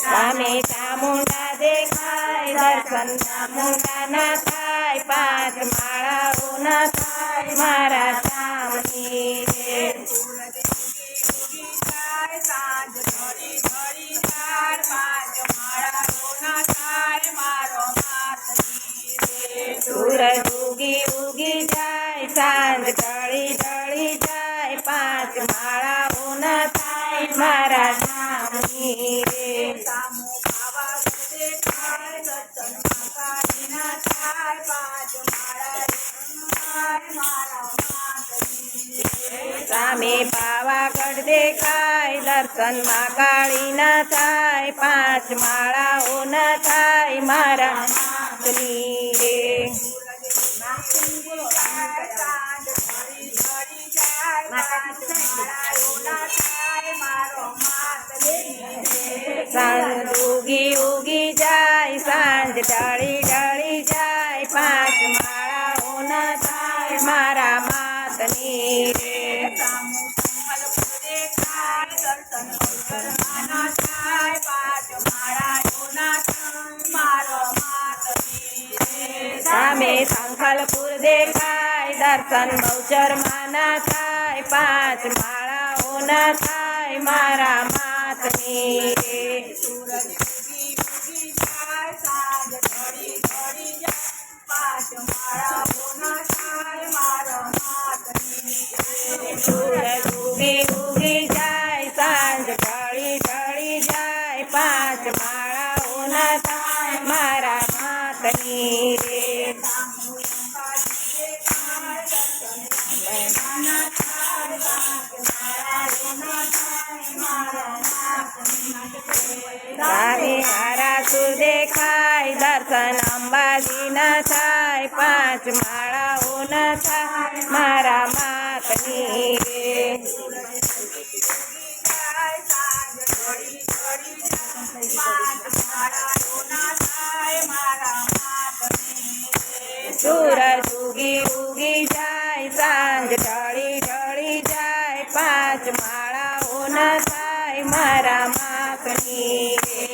સામે ચામુંડા દેખાય દર્શન ચામુંડા ના થાય પાંચ માળાઓ ના થાય મારા ચામની રે સૂરજ ઉગી ઉગી જાય સાંજ ઢળી ઢળી જાય પાંચ માળાઓ ના થાય મારા ચામની રે સામે પાવાગઢ દેખાય દર્શનમાં કાળી ના થાય પાંચ માળાઓ ના થાય મારા નાથની રે સાંજ ઉગી ઉગી જાય સાંજ ઢળી ઢળી જાય પાંચ માળાઓ ના થાય મારા માતની રે સામે સંખલપુર દેખાય દર્શન બહુચર ના થાય પાંચ માળાઓ ના થાય મારા માતની રે સૂરજ ઉગી ઉગી જાય સાંજ ઢળી ઢળી જાય પાંચ માળાઓ ના થાય મારા માતની રે સામે હારાસુર દેખાય દર્શન અંબાજી ના થાય પાંચ માળાઓ ના થાય મારા માતની રે સૂરજ ઉગી ઉગી જાય સાંજ ઢળી ઢળી જાય પાંચ માળાઓ ના થાય મારા માતની રે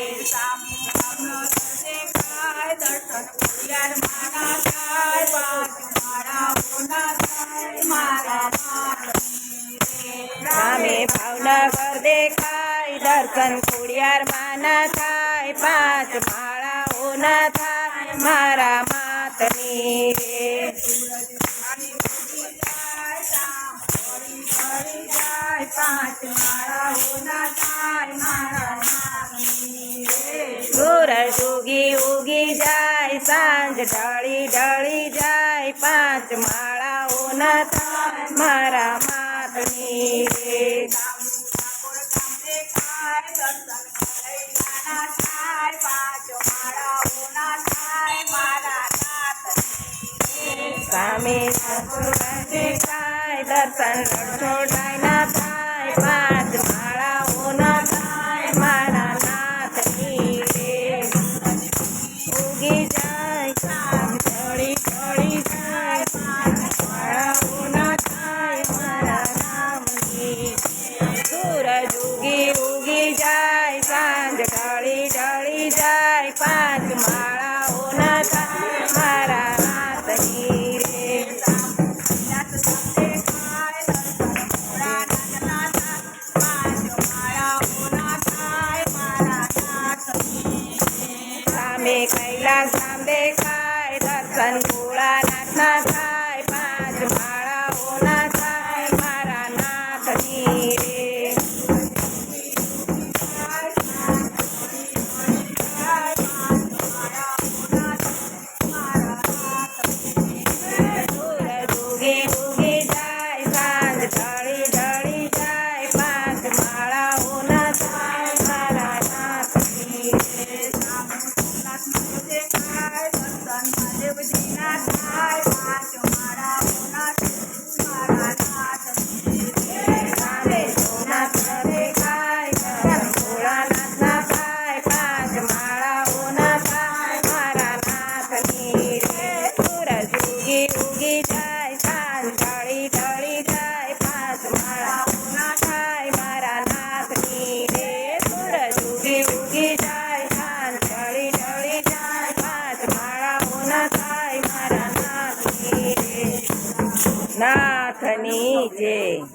સામે ભાવનગર દેખાય દર્શન ખોડિયાર ના થાય પાંચ માળાઓ ના થાય મારા માતની રે સૂરજ ઉગી ઉગી જાય સાંજ ઢળી ઢળી જાય પાંચ માળાઓ ના થાય મારા માતની રે સામે દેખાય દર્શન રણછોડાય ના થાય પાંચ માળાઓ ના થાય મારા નાથની રે ઉગી જાય ઢળી ઢળી જાય પાંચ માળાઓ ના થાય મારા નામની સૂરજ ઉગી ઉગી જાય સાંજ ઢળી ઢળી જાય પાંચ માળાઓ ના થાય મારા નાથની રે સામે કૈલાસ ધામ દેખાય દર્શન ભોળાનાથ ના થાય પાંચ માળાઓ ના થાય મારા નાથની રે સૂરજ ઉગી ઉગી જાય સાંજ ઢળી ઢળી જાય પાંચ માળાઓ ના થાય મારા નાથની રે સામે સોમનાથ દેખાય ભોળાનાથ ના થાય પાંચ માળાઓ ના થાય મારા નાથની રે સૂરજ ઉગી ઉગી જાય સાંજ ઢળી ઢળી જાય પાંચ માળા નાથની જય